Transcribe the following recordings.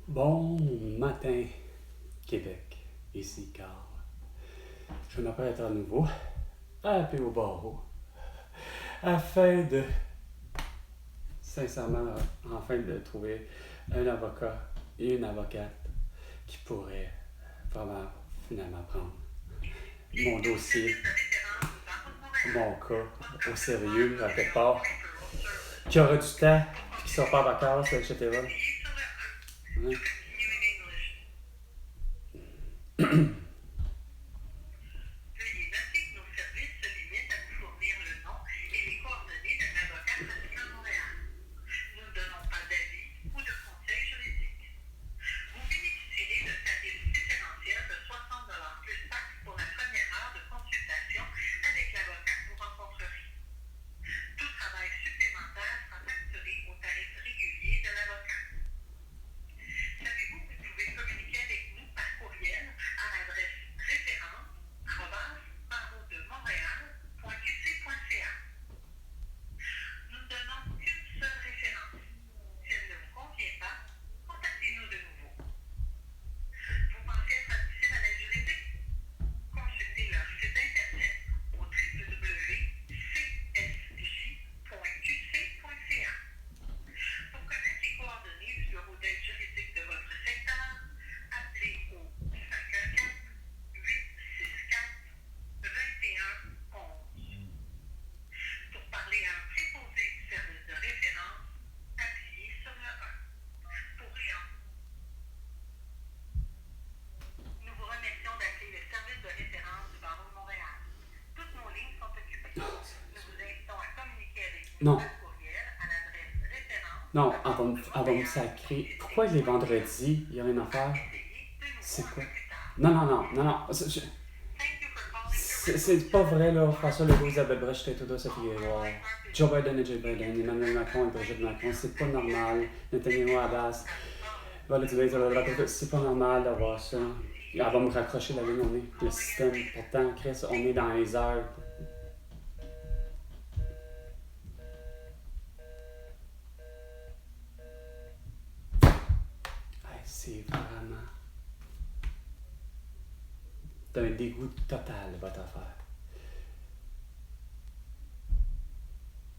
Bon matin, Québec. Ici Carl. Je m'apprête à nouveau à appeler au barreau afin de, sincèrement, enfin de trouver un avocat et une avocate qui pourraient vraiment, finalement, prendre mon dossier, mon cas au sérieux, à quelque part, qui aura du temps, puis qui ne sera pas en vacances, etc. Hein? Non. Non, elle va me sacrer. Pourquoi les vendredis, il n'y a rien à faire? C'est quoi? Non. C'est pas vrai, là. François Legault, Isabelle Brèche, Trudeau, Sophie Grégoire. Joe Biden et Joe Biden. Emmanuel Macron et Brigitte Macron. C'est pas normal. Netanyahu Abbas. C'est pas normal d'avoir ça. Elle va me raccrocher la ligne, on est. Le système, pourtant, Chris, on est dans les heures. C'est vraiment d'un dégoût total, votre affaire.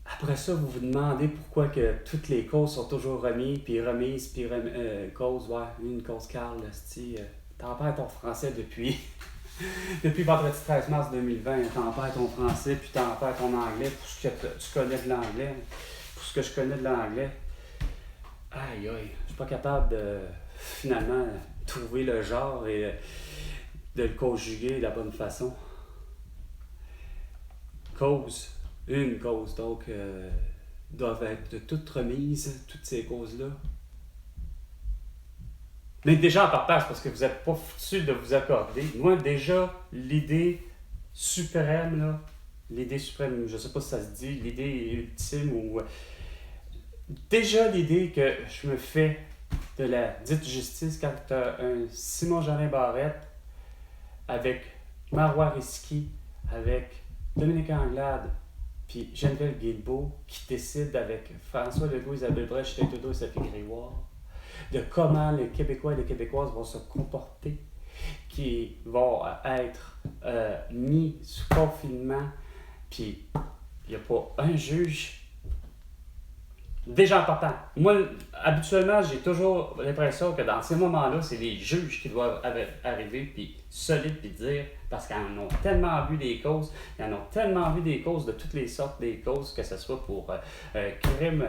Après ça, vous vous demandez pourquoi que toutes les causes sont toujours remises, puis cause, ouais, une cause Carl, t'en perds ton français depuis vendredi 13 mars 2020, t'en perds ton français, puis t'en perds ton anglais, pour ce que tu connais de l'anglais, pour ce que je connais de l'anglais. Aïe, je suis pas capable de, finalement, trouver le genre et de le conjuguer de la bonne façon. Une cause, donc, doivent être de toutes remises, toutes ces causes-là. Mais déjà en partage, parce que vous n'êtes pas foutu de vous accorder. Moi, déjà, l'idée suprême, je sais pas si ça se dit, l'idée ultime ou... Déjà l'idée que je me fais de la dite justice quand tu as un Simon-Jolin Barrette avec Marois Risky, avec Dominique Anglade, puis Geneviève Guilbeault qui décide avec François Legault, Isabelle Brèche, Trudeau et Sophie Grégoire de comment les Québécois et les Québécoises vont se comporter, qui vont être mis sous confinement, puis il n'y a pas un juge. Déjà en partant. Moi, habituellement, j'ai toujours l'impression que dans ces moments-là, c'est les juges qui doivent arriver, puis solides, puis dire, parce qu'ils en ont tellement vu des causes, ils en ont tellement vu des causes de toutes les sortes des causes, que ce soit pour crime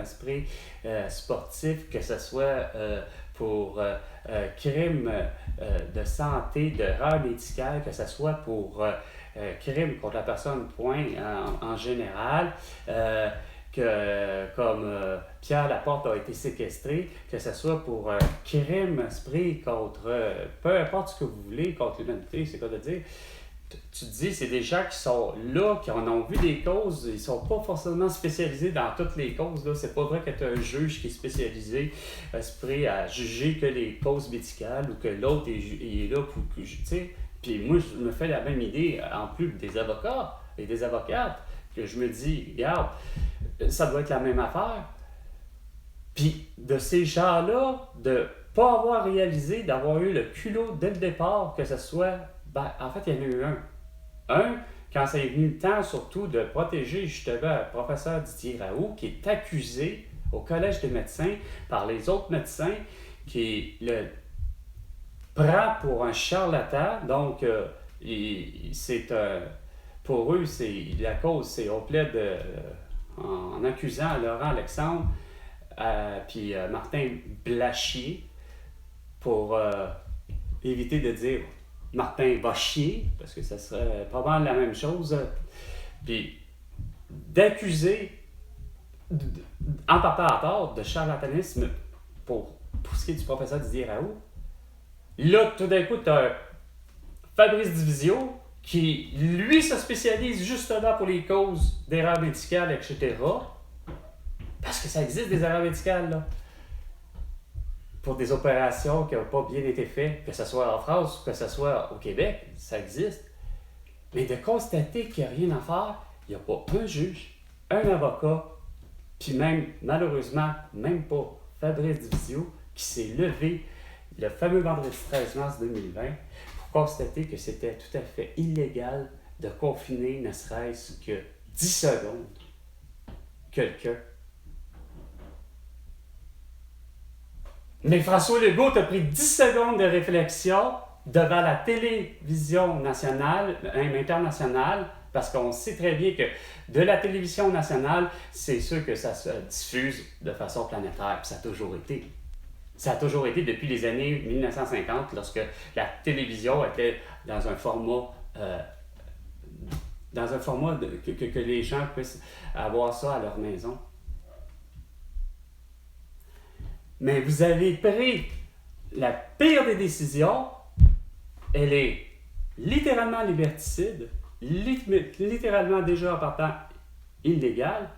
sportif, que ce soit pour crime de santé, d'erreur médicale, que ce soit pour crime contre la personne, point, en général. Comme Pierre Laporte a été séquestré, que ce soit pour crime esprit contre peu importe ce que vous voulez, contre l'humanité, c'est quoi de dire. Tu te dis, c'est des gens qui sont là, qui en ont vu des causes, ils sont pas forcément spécialisés dans toutes les causes. Là. C'est pas vrai que tu as un juge qui est spécialisé, prêt à juger que les causes médicales ou que l'autre est là pour que tu sais. Puis moi, je me fais la même idée, en plus des avocats et des avocates, que je me dis, regarde, ça doit être la même affaire. Puis de ces gens-là, de pas avoir réalisé, d'avoir eu le culot dès le départ, que ce soit... Ben, en fait, il y en a eu un. Un, quand ça est venu le temps surtout de protéger justement le professeur Didier Raoult, qui est accusé au Collège des médecins par les autres médecins, qui le prend pour un charlatan. Donc, pour eux, la cause, c'est on plaide en accusant Laurent Alexandre puis Martin Blachier pour éviter de dire Martin va chier, parce que ça serait probablement la même chose, puis d'accuser, en partant à tort, de charlatanisme pour ce qui est du professeur Didier Raoult. Là, tout d'un coup, tu as Fabrice Divisio, qui, lui, se spécialise justement pour les causes d'erreurs médicales, etc. Parce que ça existe des erreurs médicales, là. Pour des opérations qui n'ont pas bien été faites, que ce soit en France ou que ce soit au Québec, ça existe. Mais de constater qu'il n'y a rien à faire, il n'y a pas un juge, un avocat, puis même, malheureusement, même pas Fabrice Divisio, qui s'est levé le fameux vendredi 13 mars 2020 pour constater que c'était tout à fait illégal de confiner ne serait-ce que 10 secondes quelqu'un. Mais François Legault a pris 10 secondes de réflexion devant la télévision nationale, même internationale, parce qu'on sait très bien que de la télévision nationale, c'est sûr que ça se diffuse de façon planétaire, puis ça a toujours été. Ça a toujours été depuis les années 1950, lorsque la télévision était dans un format, que les gens puissent avoir ça à leur maison. Mais vous avez pris la pire des décisions. Elle est littéralement liberticide, littéralement déjà en partant illégale,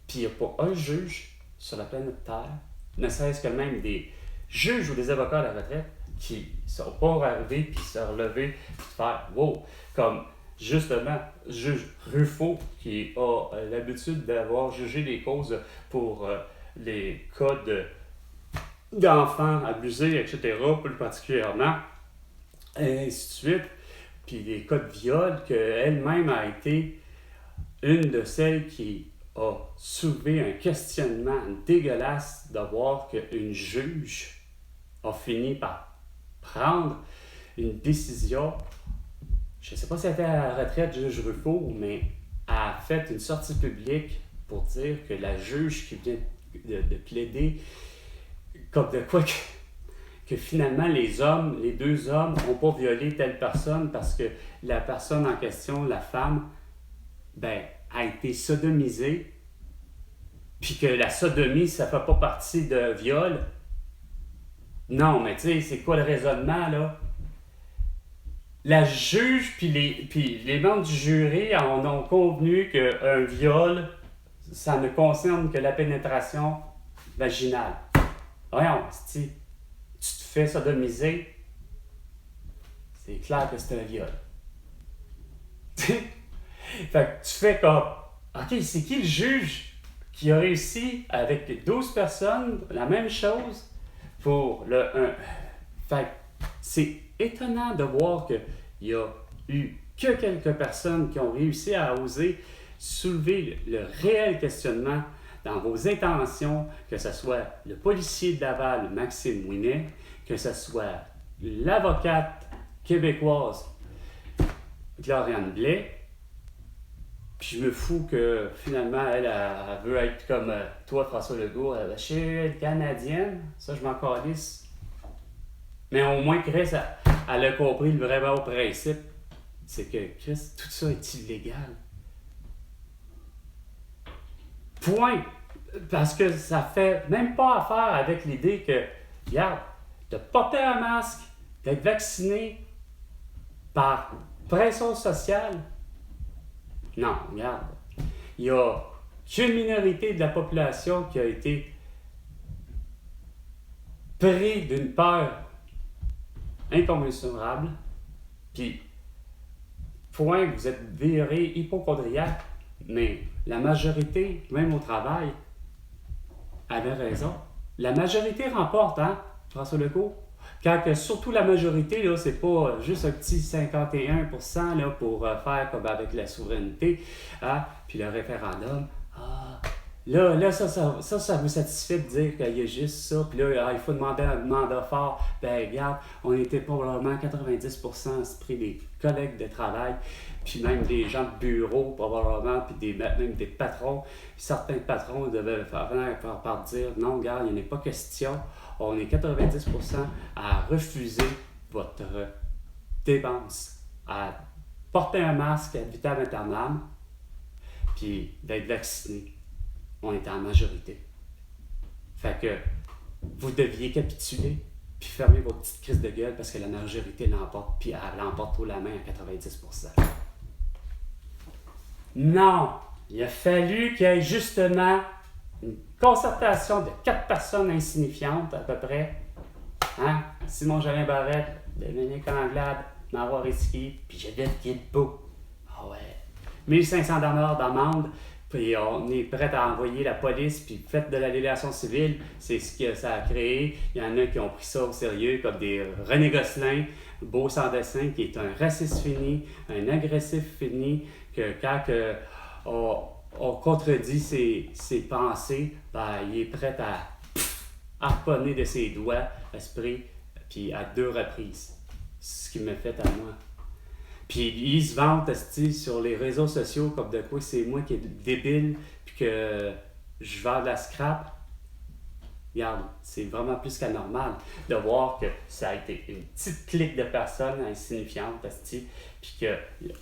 puis il n'y a pas un juge sur la planète Terre, ne serait-ce que même des juges ou des avocats à la retraite, qui ne sont pas arrivés puis se relever puis faire « wow », comme justement juge Ruffo, qui a l'habitude d'avoir jugé les causes pour les cas d'enfants abusés, etc., plus particulièrement, et ainsi de suite, puis des cas de viol, qu'elle-même a été une de celles qui a soulevé un questionnement dégueulasse de voir qu'une juge a fini par prendre une décision. Je ne sais pas si elle était à la retraite, juge Ruffo, mais elle a fait une sortie publique pour dire que la juge qui vient de plaider comme de quoi que finalement les deux hommes n'ont pas violé telle personne parce que la personne en question, la femme, ben, a été sodomisée, puis que la sodomie, ça ne fait pas partie de viol. Non, mais tu sais, c'est quoi le raisonnement, là? La juge puis les membres du jury en ont convenu qu'un viol, ça ne concerne que la pénétration vaginale. Voyons, si tu te fais sodomiser, c'est clair que c'est un viol. Fait que tu fais comme, OK, c'est qui le juge qui a réussi avec 12 personnes, la même chose pour le 1? Fait que c'est étonnant de voir qu'il y a eu que quelques personnes qui ont réussi à oser soulever le réel questionnement dans vos intentions, que ce soit le policier de Laval, Maxime Ouimet, que ce soit l'avocate québécoise, Gloriane Blais. Puis je me fous que finalement, elle veut être comme toi, François Legault, elle est canadienne. Ça, je m'en calisse. Mais au moins, Chris, elle a compris le vrai bon principe. C'est que, Chris, tout ça est illégal. Point. Parce que ça fait même pas affaire avec l'idée que, regarde, de porter un masque, d'être vacciné par pression sociale. Non, regarde. Il y a qu'une minorité de la population qui a été pris d'une peur incommensurable. Puis, point, vous êtes viré hypochondriaque, mais la majorité, même au travail, avait raison. La majorité remporte, hein? François Legault? Quand que, surtout la majorité, là, c'est pas juste un petit 51% là, pour faire comme avec la souveraineté, hein, puis le référendum. Ah, là ça vous satisfait de dire qu'il y a juste ça, puis là, il faut demander un mandat fort. Ben, regarde, on était probablement 90% esprit des collègues de travail, puis même des gens de bureau, probablement, puis même des patrons. Puis certains patrons devaient faire par dire non, regarde, il n'est pas question. On est 90% à refuser votre dépense, à porter un masque à vitam aeternam, puis d'être vacciné. On est en majorité. Fait que vous deviez capituler, puis fermer votre petite crise de gueule parce que la majorité l'emporte, puis elle l'emporte haut la main à 90%. Non! Il a fallu qu'il y ait justement une concertation de 4 personnes insignifiantes à peu près. Hein? Simon Jolin Barrette, Dominique Anglade, Marois Risky, puis Geneviève Guilbeault. Ah ouais. 1500 $ d'amende, puis on est prêt à envoyer la police, puis faites de la délégation civile, c'est ce que ça a créé. Il y en a qui ont pris ça au sérieux, comme des René Gosselin, beau sans dessin, qui est un raciste fini, un agressif fini, que quand on contredit ses pensées, ben, il est prêt à harponner de ses doigts, esprit, puis à 2 reprises. C'est ce qu'il m'a fait à moi. Puis il se vante sur les réseaux sociaux comme de quoi c'est moi qui est débile, puis que je vends de la scrap. Regarde, c'est vraiment plus qu'anormal de voir que ça a été une petite clique de personnes insignifiantes, puis que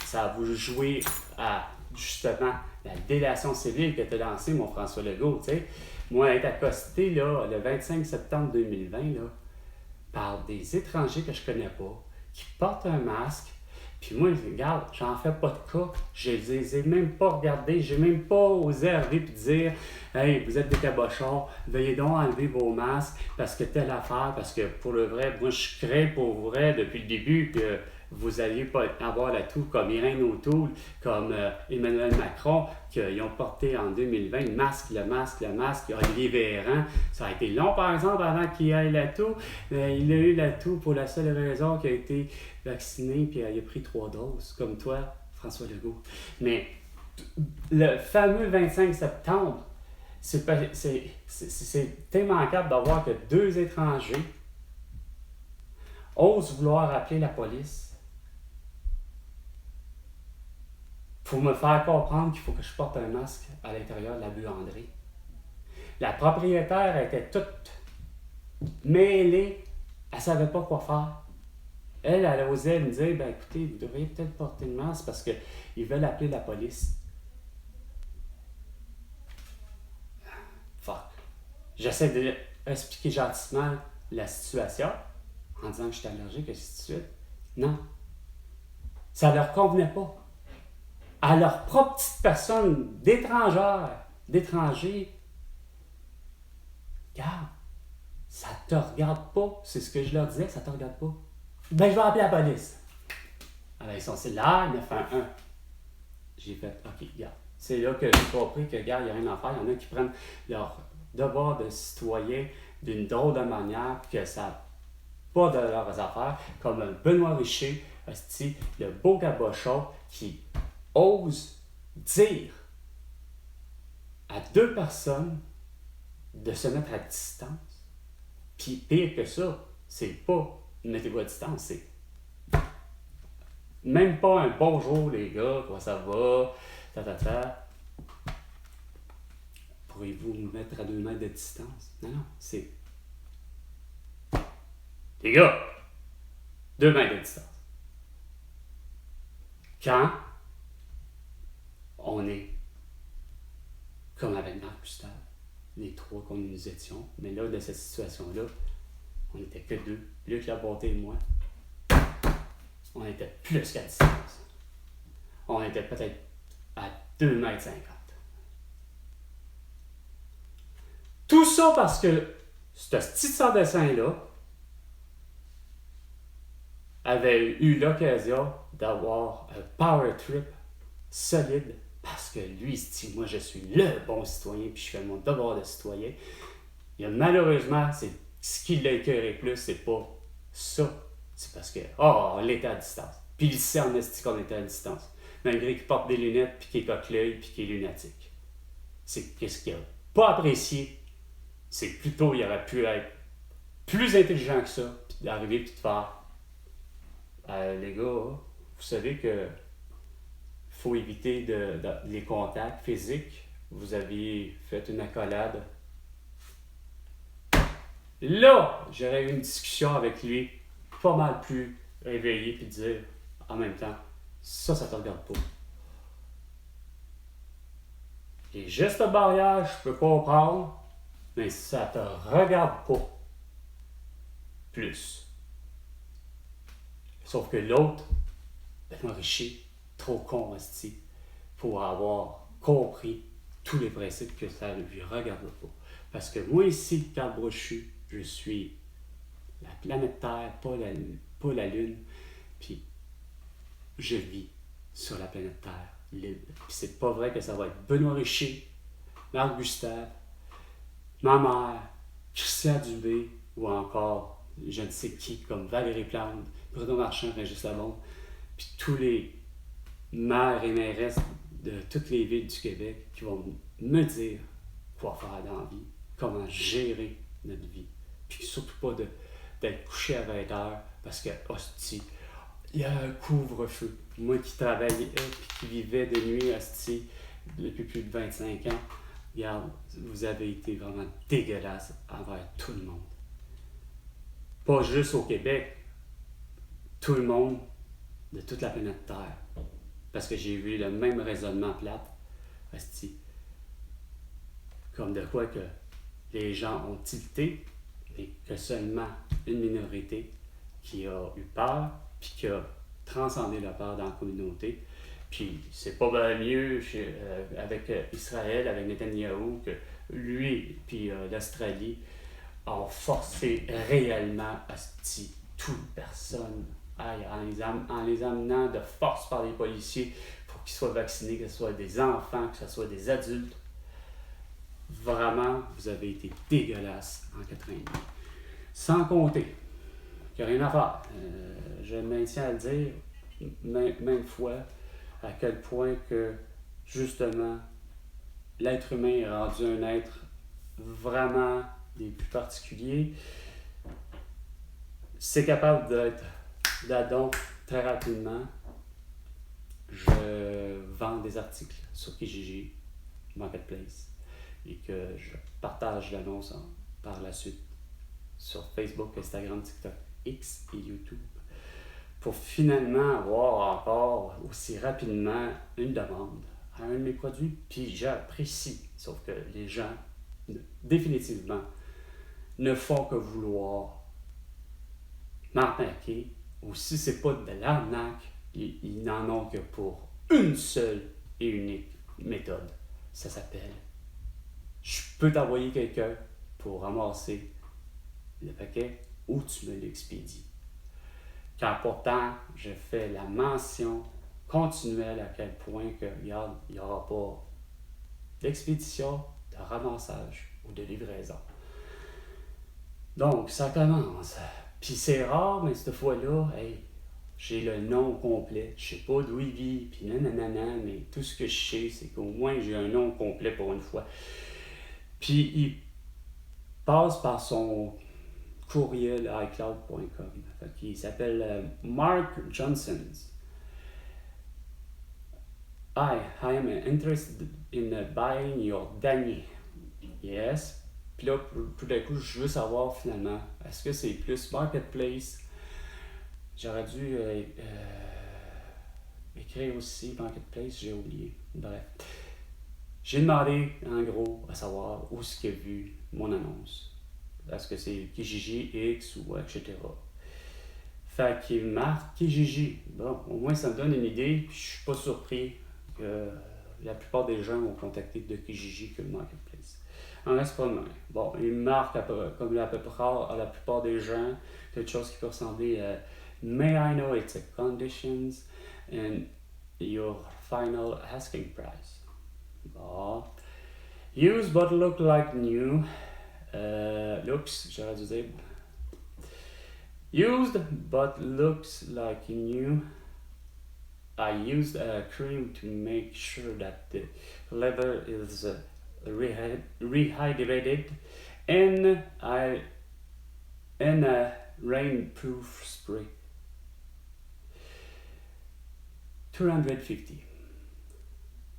ça a voulu jouer à justement la délation civile que tu as lancée, mon François Legault. T'sais. Moi, être accosté là, le 25 septembre 2020 là, par des étrangers que je connais pas, qui portent un masque. Puis moi, regarde, j'en fais pas de cas. Je les ai même pas regardés. J'ai même pas osé arriver et dire « Hey, vous êtes des cabochons, veuillez donc enlever vos masques parce que telle affaire, parce que pour le vrai, moi je crains pour vrai depuis le début que vous n'alliez pas avoir l'atout comme Irène O'Toole, comme Emmanuel Macron, qu'ils ont porté en 2020 le masque, Olivier Véran. Ça a été long, par exemple, avant qu'il ait l'atout. Mais il a eu l'atout pour la seule raison qu'il a été vacciné puis il a pris 3 doses, comme toi, François Legault. Mais le fameux 25 septembre, c'est immanquable d'avoir que 2 étrangers osent vouloir appeler la police pour me faire comprendre qu'il faut que je porte un masque à l'intérieur de la buanderie. La propriétaire était toute mêlée, elle ne savait pas quoi faire. Elle osait me dire, ben écoutez, vous devriez peut-être porter le masque parce qu'ils veulent appeler la police. Fuck. J'essaie de expliquer gentiment la situation en disant que j'étais allergique, et ainsi de suite. Non. Ça ne leur convenait pas. À leur propre petite personne, d'étrangers, regarde, ça te regarde pas. C'est ce que je leur disais, ça te regarde pas. Ben, je vais appeler la police. Avec son cellulaire, 911. J'ai fait, OK, regarde. C'est là que j'ai compris que, regarde, il n'y a rien à faire. Il y en a qui prennent leur devoir de citoyen d'une drôle de manière, que ça n'a pas de leurs affaires, comme Benoît Richer, le beau cabochon qui ose dire à 2 personnes de se mettre à distance. Puis pire que ça, c'est pas mettez-vous à distance, c'est même pas un bonjour les gars, comment ça va, pourriez-vous nous mettre à 2 mètres de distance? Non, c'est les gars, 2 mètres de distance. Quand on est comme avec Marc Gustave, les 3 qu'on nous étions, mais là, de cette situation-là, on n'était que 2, Luc Labonté et moi. On était plus qu'à distance. On était peut-être à 2,50 m. Tout ça parce que ce petit sans-dessin-là avait eu l'occasion d'avoir un power trip solide parce que lui, il se dit, moi je suis le bon citoyen puis je fais mon devoir de citoyen. Et malheureusement, c'est Ce qui l'a écœuré plus, c'est pas ça. C'est parce que, oh, on était à distance. Puis il sait en esti qu'on était à distance. Malgré qu'il porte des lunettes, puis qu'il coque l'œil, puis qu'il est lunatique. C'est qu'est-ce qu'il a pas apprécié. C'est plutôt, il aurait pu être plus intelligent que ça, puis d'arriver puis de faire les gars, vous savez que faut éviter les contacts physiques. Vous avez fait une accolade. Là, j'aurais eu une discussion avec lui, pas mal plus réveillé, puis dire en même temps, ça te regarde pas. Les gestes barrières, je peux comprendre, mais ça te regarde pas. Plus. Sauf que l'autre, Benoît Richer, trop con hostie, pour avoir compris tous les principes que ça ne lui regarde pas. Parce que moi ici, Carl Brochu, je suis la planète Terre, pas la Lune, puis je vis sur la planète Terre, libre. Puis c'est pas vrai que ça va être Benoît Richer, Marc Gustave, ma mère, Christian Dubé, ou encore je ne sais qui, comme Valérie Plante, Bruno Marchand, Régis Labombe, puis tous les maires et mairesses de toutes les villes du Québec qui vont me dire quoi faire dans la vie, comment gérer notre vie. Puis surtout pas d'être couché à 20 heures parce que, hostie, il y a un couvre-feu. Moi qui travaillais et qui vivais de nuit, hostie, depuis plus de 25 ans, regarde, vous avez été vraiment dégueulasse envers tout le monde. Pas juste au Québec, tout le monde de toute la planète Terre. Parce que j'ai vu le même raisonnement plate, hostie. Comme de quoi que les gens ont tilté, mais que seulement une minorité qui a eu peur, puis qui a transcendé la peur dans la communauté. Puis c'est pas bien mieux avec Israël, avec Netanyahou, que lui, puis l'Australie ont forcé réellement toute personne en les amenant de force par les policiers pour qu'ils soient vaccinés, que ce soit des enfants, que ce soit des adultes. Vraiment, vous avez été dégueulasse en 80 ans. Sans compter qu'il n'y a rien à faire. Je maintiens à le dire maintes fois à quel point que, justement, l'être humain est rendu un être vraiment des plus particuliers. C'est capable d'être d'adon très rapidement. Je vends des articles sur Kijiji Marketplace et que je partage l'annonce par la suite sur Facebook, Instagram, TikTok, X et YouTube pour finalement avoir encore aussi rapidement une demande à un de mes produits, puis j'apprécie, sauf que les gens définitivement ne font que vouloir m'arnaquer, ou si c'est pas de l'arnaque, ils n'en ont que pour une seule et unique méthode. Ça s'appelle je peux t'envoyer quelqu'un pour ramasser le paquet ou tu me l'expédies. Car pourtant, je fais la mention continuelle à quel point que, regarde, il n'y aura pas d'expédition, de ramassage ou de livraison. Donc, ça commence. Puis c'est rare, mais cette fois-là, hey, j'ai le nom complet. Je sais pas d'où il vit, puis nanana, mais tout ce que je sais, c'est qu'au moins j'ai un nom complet pour une fois. Puis il passe par son courriel iCloud.com. Il s'appelle Mark Johnson. I am interested in buying your damier. Yes. Puis là, tout d'un coup, je veux savoir finalement, est-ce que c'est plus Marketplace? J'aurais dû écrire aussi Marketplace, j'ai oublié. Bref. J'ai demandé, en gros, à savoir où est-ce qu'il a vu mon annonce. Est-ce que c'est Kijiji, X ou etc. Fait qu'il marque Kijiji. Bon, au moins ça me donne une idée. Je suis pas surpris que la plupart des gens vont contacter de Kijiji que le Marketplace. En reste pas loin. Bon, il marque comme à peu près à la plupart des gens quelque chose qui peut ressembler à May I know its conditions and your final asking price. Bon. Used but look like new Looks, j'aurais dû dire. Used but looks like new. I used a cream to make sure that the leather is rehydrated and a rainproof spray. 250.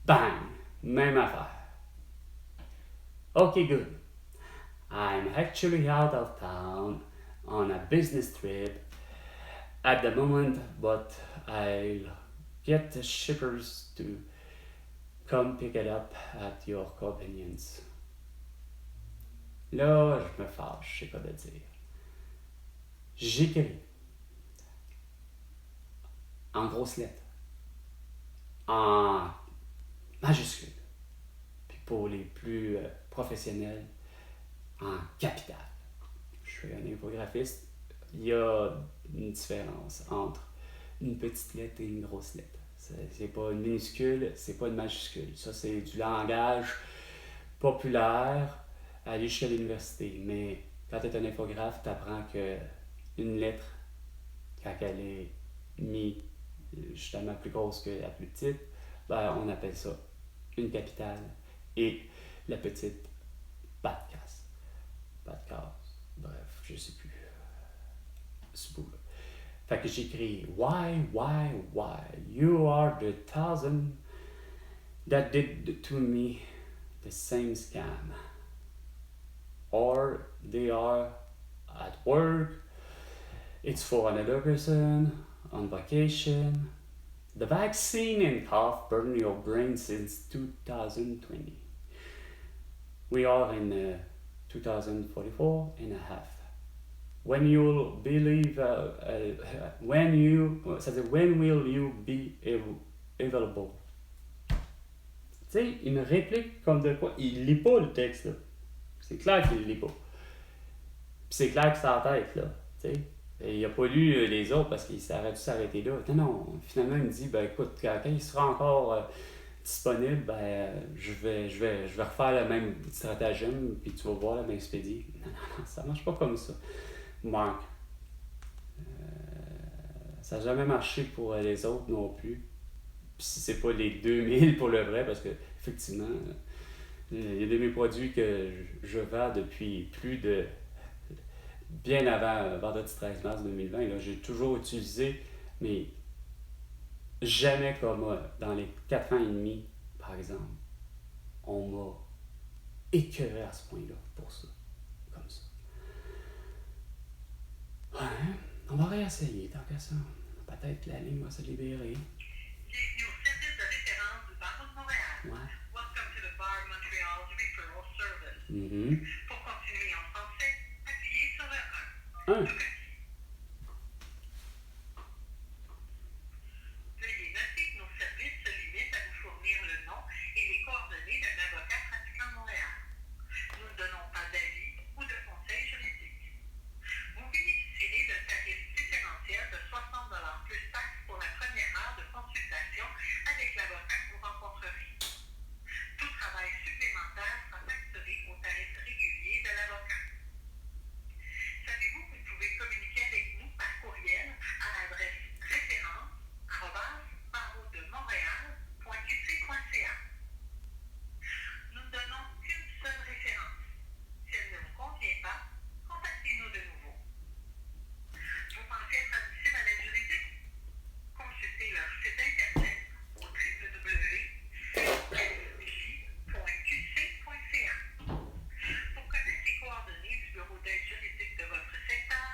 Bang! Même affaire. Okay, good. I'm actually out of town on a business trip at the moment, but I'll get the shippers to come pick it up at your convenience. Là, je me fâche, je sais quoi de dire. J'écris en grosses lettres, en majuscules, puis pour les plus professionnels, en capital. Je suis un infographiste, il y a une différence entre une petite lettre et une grosse lettre. C'est pas une minuscule, c'est pas une majuscule. Ça, c'est du langage populaire à aller jusqu'à l'université. Mais quand tu es un infographe, tu apprends qu'une lettre, quand elle est mise justement plus grosse que la plus petite, ben, on appelle ça une capitale. Et la petite, pas de casse. Pas de casse. Bref, je sais plus. Ce bout-là. Fait que j'écris why, you are the thousand that did to me the same scam. Or they are at work, it's for another person, on vacation. The vaccine and cough burn your brain since 2020. We are in 2044 and a half. When you'll believe, when will you be available? Tu sais, une réplique comme de quoi? Il lit pas le texte, là. C'est clair qu'il lit pas. Puis c'est clair que c'est en tête, là. Tu sais. Il a pas lu les autres parce qu'il aurait dû s'arrêter là. Non, finalement, il me dit, ben écoute, quand il sera encore disponible, ben je vais refaire le même stratagème, puis tu vas voir la même expédie. Non, ça marche pas comme ça. Marc. Ça n'a jamais marché pour les autres non plus. Puis si c'est pas les 2000 pour le vrai, parce que effectivement, il y a de mes produits que je vends depuis plus de... bien avant vendredi 13 mars 2020. Là, j'ai toujours utilisé, mais jamais comme dans les 4 ans et demi, par exemple, on m'a écœuré à ce point-là pour ça. Comme ça. Ouais, on va réessayer tant qu'à ça. Peut-être que la ligne va se libérer. Bienvenue au service de référence du barreau de Montréal. Ouais. Welcome to the Bar of Montreal's referral service. Mm-hmm. Pour continuer en français, appuyez sur le 1. Veuillez noter que nos services se limitent à vous fournir le nom et les coordonnées d'un avocat pratiquant Montréal. Nous ne donnons pas d'avis ou de conseils juridiques. Vous bénéficierez d'un tarif différentiel de 60 $ plus taxes pour la première heure de consultation avec l'avocat que vous rencontrerez. Tout travail supplémentaire sera facturé au tarif régulier de l'avocat. Savez-vous que vous pouvez communiquer avec nous par courriel à l'adresse référence@barreaudemontréal.qc.ca. Nous ne donnons qu'une seule référence. Si elle ne vous convient pas, contactez-nous de nouveau. Vous pensez être admissible à l'aide juridique? Consultez leur site internet au www.qc.ca. Pour connaître les coordonnées du bureau d'aide juridique de votre secteur,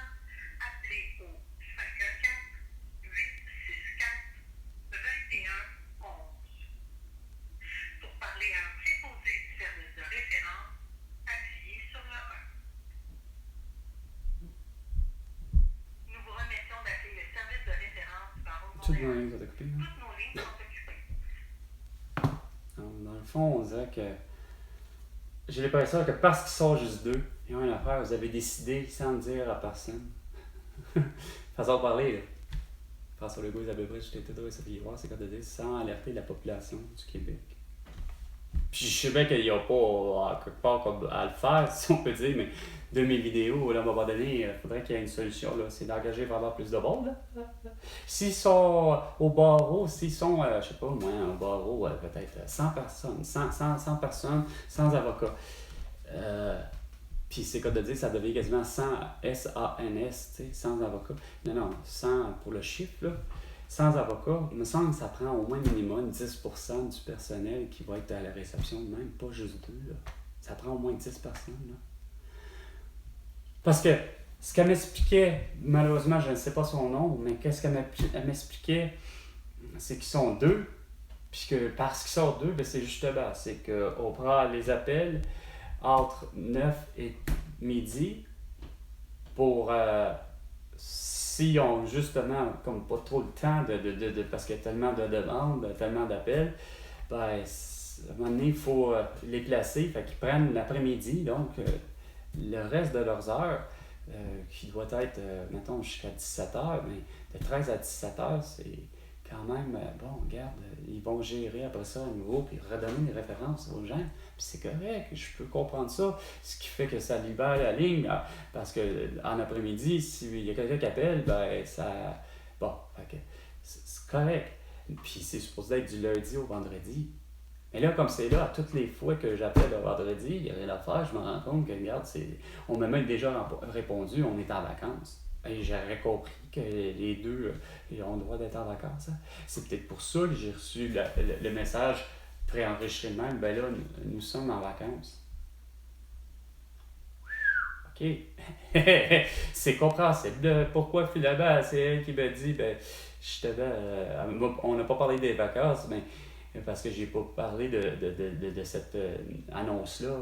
appelez au 514-864-2111. Pour parler à un préposé du service de référence, appuyez sur le 1. Nous vous remercions d'appeler le service de référence du barreau de Toutes nos Montréal. lignes sont occupées. Hein? Toutes nos lignes sont occupées. Donc, dans le fond, on dirait que j'ai l'impression que parce qu'ils sont juste deux, ils ont une affaire, vous avez décidé sans le dire à personne. Façon de parler, là. François Legault, Isabelle Briche, j'étais tout et Sophie Roy, c'est quoi de dire, sans alerter la population du Québec. Puis je sais bien qu'il n'y a pas quelque part comme à le faire, si on peut dire, mais de mes vidéos, là, à un moment donné, il faudrait qu'il y ait une solution, là. C'est d'engager vraiment plus de monde, là. S'ils sont au barreau, s'ils sont, je sais pas moi, au barreau, peut-être 100 personnes, 100 personnes, sans avocat. Euh, Puis c'est comme de dire, ça devient quasiment 100 S-A-N-S, tu sais, sans avocat. Non, non, 100 pour le chiffre, là. Sans avocat, il me semble que ça prend au moins minimum 10% du personnel qui va être à la réception, même pas juste deux, là. Ça prend au moins 10 personnes, là. Parce que ce qu'elle m'expliquait, malheureusement, je ne sais pas son nom, mais qu'est-ce qu'elle m'expliquait, c'est qu'ils sont deux, puis que parce qu'ils sont deux, ben c'est justement, c'est qu'on prend les appels entre 9 et midi pour s'ils ont justement comme pas trop le temps parce qu'il y a tellement de demandes, tellement d'appels, ben, à un moment donné, il faut les placer, fait qu'ils prennent l'après-midi, donc le reste de leurs heures, qui doit être, mettons, jusqu'à 17h, mais de 13 à 17h, c'est quand même, bon, regarde, ils vont gérer après ça à nouveau, puis redonner des références aux gens. Puis c'est correct, je peux comprendre ça. Ce qui fait que ça libère la ligne, parce que en après-midi, s'il y a quelqu'un qui appelle, ben ça. Bon, fait que c'est correct. Puis c'est supposé être du lundi au vendredi. Mais là, comme c'est là, à toutes les fois que j'appelle le vendredi, il n'y a rien à faire, je me rends compte que, regarde, on m'a même déjà répondu, on est en vacances. Et j'aurais compris que les deux ont le droit d'être en vacances. Hein. C'est peut-être pour ça que j'ai reçu le message préenregistré de même. Ben là, nous sommes en vacances. OK. C'est compréhensible. Pourquoi finalement, c'est elle qui m'a dit, ben, justement, on n'a pas parlé des vacances, mais parce que j'ai pas parlé de cette annonce-là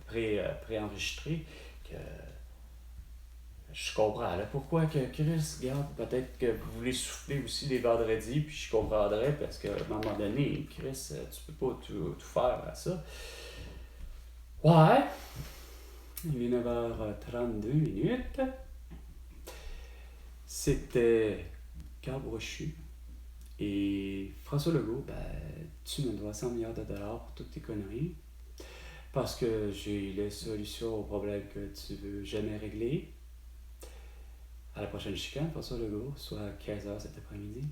préenregistrée, que je comprends. Là, pourquoi que Chris, regarde, peut-être que vous voulez souffler aussi les vendredis, puis je comprendrais, parce qu'à un moment donné, Chris, tu peux pas tout faire à ça. Ouais, il est 9h32. C'était Carl Brochu. Et François Legault, ben, tu me dois 100 milliards de dollars pour toutes tes conneries. Parce que j'ai les solutions aux problèmes que tu veux jamais régler. À la prochaine chicane, François Legault, soit à 15h cet après-midi.